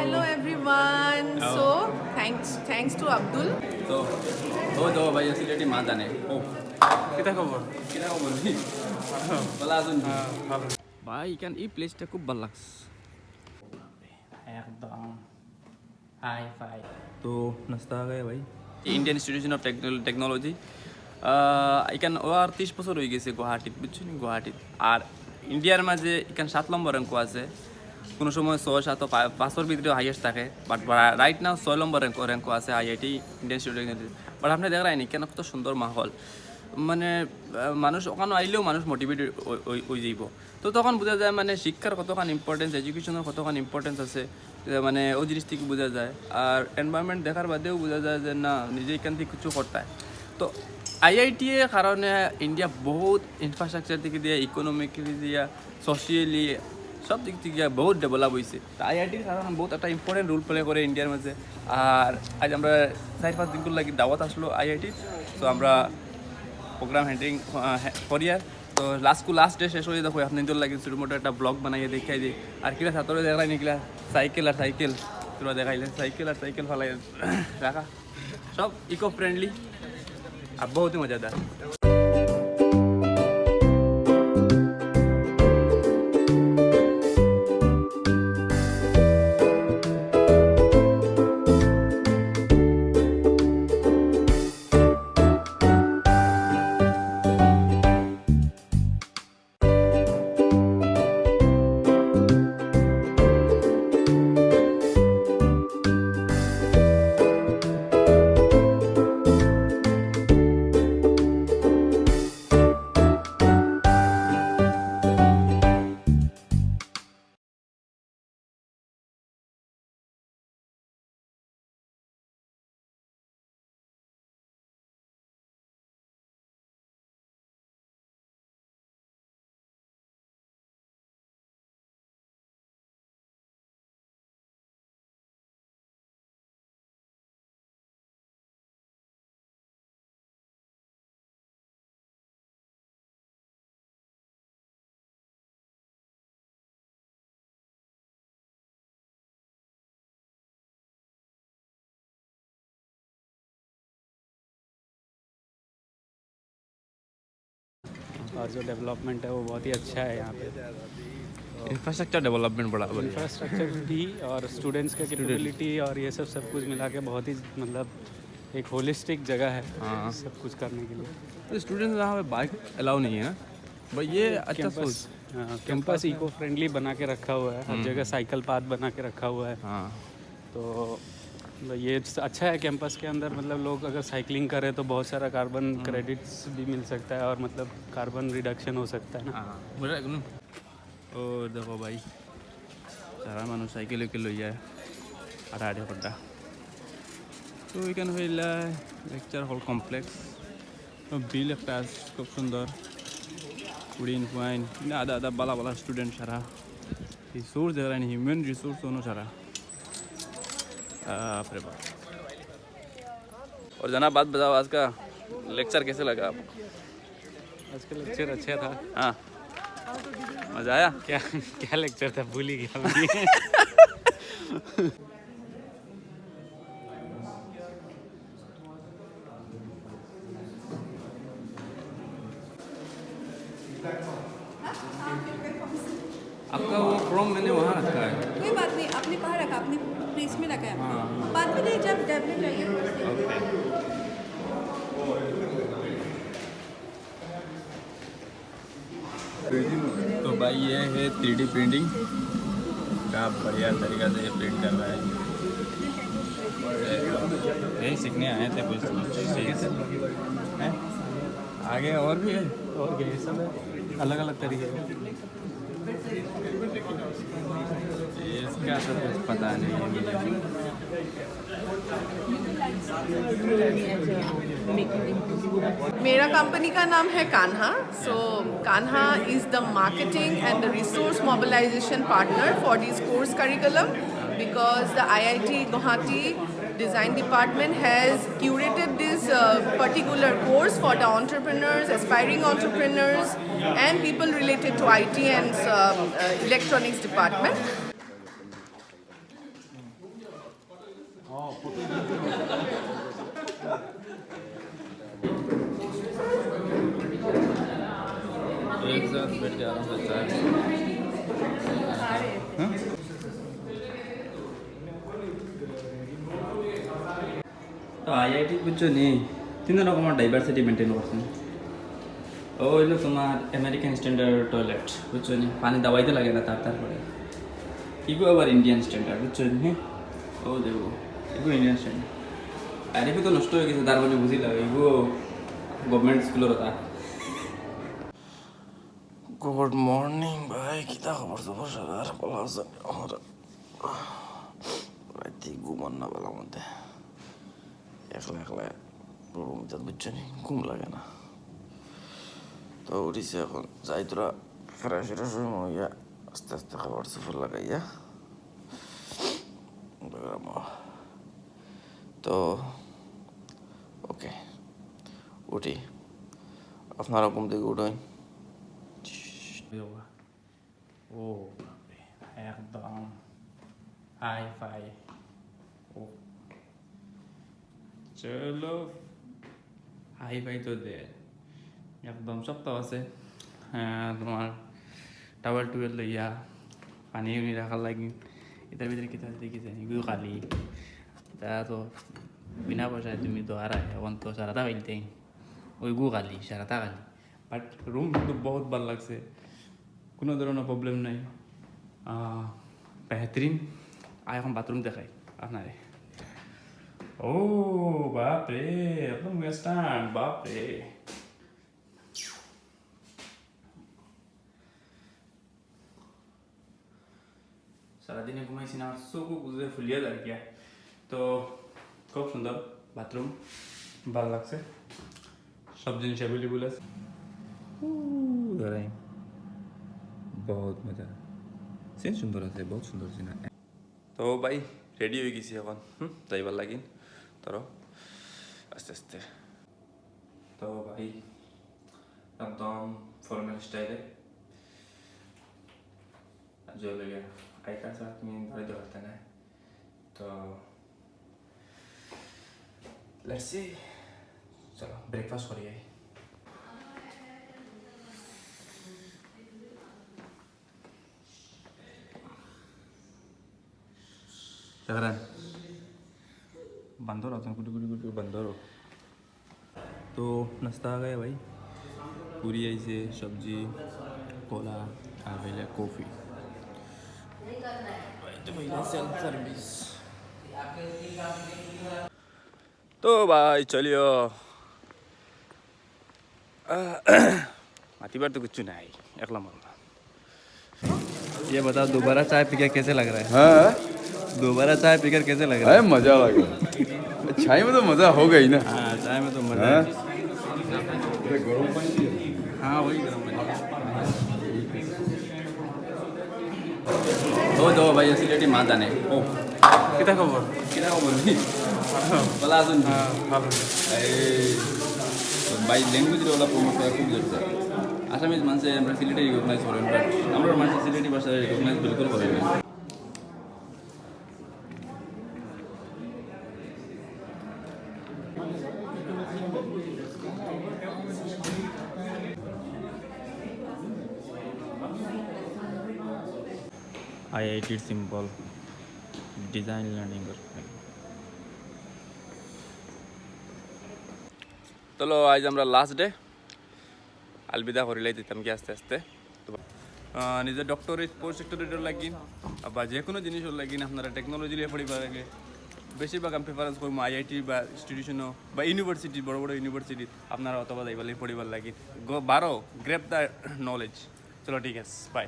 Hello everyone. So thanks to Abdul. তো তো ভাই সিলেটি মা জানে ও কিতা খবর? কিনা বলবি বলা আছেন ভালো ভাই কেন এই প্লেসটা খুব ভালো লাগছে একদম হাই ফাই। তো নাস্তা आ गया भाई ইন্ডিয়ান ইনস্টিটিউশন অফ টেকনোলজি এখান ও আর 30 বছর হয়ে গেছে গুয়াহাটিত বুঝছেন গুয়াহাটিত আর ইন্ডিয়ার মাঝে এখান 7 নম্বর অঙ্ক আছে কোনো সময় 6 7 5 ভিতরে হাইয়েস্ট থাকে বাট রাইট নাও 6 নম্বর অঙ্ক আছে IIT Indian institute of technology but আপনি দেখা রায়নি কেন কত সুন্দর মাহল মানে মানুষ ওখানে আইলেও মানুষ মোটিভেট হয়ে যাইব তো তখন বোঝা যায় মানে শিক্ষার কতখান ইম্পর্টেন্স এডুকেশনের কতখান ইম্পর্টেন্স আছে মানে ওই জিনিস থেকে বোঝা যায় আর এনভায়রনমেন্ট দেখার বাদেও বোঝা যায় যে না নিজে এখান থেকে কিছু করতে হয় তো আইআইটি এর কারণে ইন্ডিয়া বহুত ইনফ্রাস্ট্রাকচার থেকে দিয়ে ইকোনমিক্যালি দিয়া সোশিয়ালি সব দিক থেকে বহুত ডেভেলপ হয়েছে তো আইআইটির কারণে বহুত একটা ইম্পর্টেন্ট রোল প্লে করে ইন্ডিয়ার মধ্যে আর আজ আমরা 4-5 দিন লাগি দাওয়াত আসলো আইআইটি তো আমরা প্রোগ্রাম হ্যান্ডিং করিয়ার তো লাস্ট ডে শেষ হয়ে দেখো আপনি তো লাগে ছোটো মোটো একটা ব্লগ বানাইয়ে দেখাই দিই আর কিলা ছাত্র দেখাই নিকলা সাইকেল তোরা দেখাইলে সাইকেল ফালাই রাখা সব ইকো ফ্রেন্ডলি আর বহুত মজাদার और जो डेवलपमेंट है वो बहुत ही अच्छा है यहाँ पे इंफ्रास्ट्रक्चर डेवलपमेंट बड़ा इंफ्रास्ट्रक्चर भी और स्टूडेंट्स का कैपेबिलिटी और ये सब कुछ मिला के बहुत ही मतलब एक होलिस्टिक जगह है सब कुछ करने के लिए। स्टूडेंट्स यहाँ पे बाइक अलाउ नहीं है ना भाई ये अच्छा सोच कैंपस इको फ्रेंडली बना के रखा हुआ है हर जगह साइकिल पाथ बना के रखा हुआ है। हाँ तो ये अच्छा है कैंपस के अंदर मतलब लोग अगर साइकिलिंग करें तो बहुत सारा कार्बन क्रेडिट्स भी मिल सकता है और मतलब कार्बन रिडक्शन हो सकता है ना। ओ देखो भाई सारा मानुष साइकेल लै যায় আধা আধা ঘন্টা তো এখানে হইলা লেকচার হল কমপ্লেক্স বিল একটা খুব সুন্দর উড়িন ফাইন আধা আধা বালা বালা স্টুডেন্ট সারা রিসোর্স দেওয়া হিউম্যান রিসোর্স होनो सारा बाप रे बाप। और जना बात बताओ आज का लेक्चर कैसे लगा आपको? आज का लेक्चर अच्छा था। हाँ मज़ा आया क्या क्या लेक्चर था भूल ही गया अभी। आपका वो फॉर्म मैंने वहाँ रखा है। कोई बात नहीं आपने कहाँ रखा आपने प्लेस में रखा है बाद में नहीं जब डेवलप चाहिए तो भाई ये है 3D प्रिंटिंग का बढ़िया तरीका से ये प्रिंट कर रहा है यही सीखने आए थे कुछ ठीक है हैं आगे और भी है और क्या ये सब है अलग अलग तरीके के। इसका तो कुछ पता नहीं है मेरा कंपनी का नाम है Kanha so Kanha is the marketing and the resource mobilization partner for this course curriculum because the IIT Guwahati design department has curated this particular course for the entrepreneurs, aspiring entrepreneurs and people related to IT and electronics department. एक साथ बैठ के आराम से चाय তো IIT বুঝছো নি 3 রকমের ডাইভার্সিটি মেনটেন করছেন ও হইলো তোমার আমেরিকান স্ট্যান্ডার্ড টয়লেট বুঝছো নি পানি দাবাইতে লাগে না তারপরে ইগো আবার ইন্ডিয়ান স্ট্যান্ডার্ড বুঝছো নি ও দেখো ইগো ইন্ডিয়ান স্ট্যান্ডার্ড আর এগুলো তো নষ্ট হয়ে গেছে তার মানে বুঝিলা ইগো গভর্নমেন্ট স্কুলের তা গুড মর্নিং ভাই কিতা খবর সবার সবার ভালো আছেন আমার রাতে ঘুমান না বেলার মধ্যে একলা একলা রুম যা বুঝছো নি ঘুম লাগে না তো উঠিছে এখন যাই তোরা ফ্রেশ ফ্রেশ হইয়া আস্তে আস্তে খাবার সফর লাগাইয়া তো ওকে উঠি আপনারা ঘুম থেকে উঠেন ও একদম হাই ফাই ও চলো হাই ফাই তো দে একদম সপ্তাহ আছে হ্যাঁ তোমার টাওয়ার টুয়েল লইয়া পানি উনি রাখার লাগি এটার ভিতরে কিতা দেখিছে এগুলো খালি তা তো বিনা পয়সায় তুমি তো হারায় এখন তো সারাটা পাইলতে ওইগুলো খালি সারাটা খালি বাট রুম কিন্তু বহুত ভালো লাগছে কোনো ধরনের প্রবলেম নাই বেহতরিন আর এখন বাথরুম দেখাই আপনারে ও বাপরে একদম ওয়েস্টার্ন বাপরে সারাদিনে ঘুমাইছি না আমার চোখও বুঝে ফুলিয়ে যায় গিয়া তো খুব সুন্দর বাথরুম ভালো লাগছে সব জিনিস অ্যাভেলেবল আছে বহুত মজা সিন সুন্দর আছে বহুত সুন্দর সিন তো ভাই রেডি হয়ে গেছি এখন যাইবার লাগিন তোর আস্তে আস্তে তো ভাই একদম ফর্মাল স্টাইলে जो लगे आई का साथ में धरे दो करते हैं तो लेट्स सी चलो ब्रेकफास्ट करिए चकरान बंदो रहो कुछ कुछ कुछ बंदो रहो तो नाश्ता आ गया भाई पूरी ऐसे सब्जी कोला और पहले कॉफ़ी सेल्फ सर्विस तो भाई चलियो आती बार तो कुछ नहीं अगला मामला ये बताओ दोबारा चाय पीकर कैसे लग रहा है हाँ दोबारा चाय पीकर कैसे लग रहा अरे मजा लगा चाय में तो मजा होगा ही ना है हाँ चाय में तो मजा है गरम पानी हाँ वही गर्म पानी तो भाई सिलेटी माँ जाने ओ किता खबर कितना बोलनी बला अजून बाई लँग्वेज वाला प्रमोट करा खूप गरजेचं आहे आसामीज माणसं आमच्या सिलेटी रिकॉग्नाइज करेन बट आमच्या माणसं सिलेटी भाषा रिकॉग्नाइज बिलकुल करेन IIT सिंपल डिजाइन लर्निंग চলো আজ আমরা লাস্ট ডে আলবিদা করিলাই দিতাম কি আস্তে আস্তে নিজের ডক্টরেট পোস্ট ডক্টরেটর লাগিন বা যে কোনো জিনিসের লাগিন আপনারা টেকনোলজি লিয়ে পড়িবার আগে বেশিরভাগ আমি প্রেফারেন্স করবো আইআইটি বা ইনস্টিটিউশনও বা ইউনিভার্সিটি বড় বড় ইউনিভার্সিটি আপনারা অথবা যাইবার পড়িবার লাগিন বারো গ্রেপ দ্য নলেজ চলো ঠিক আছে বাই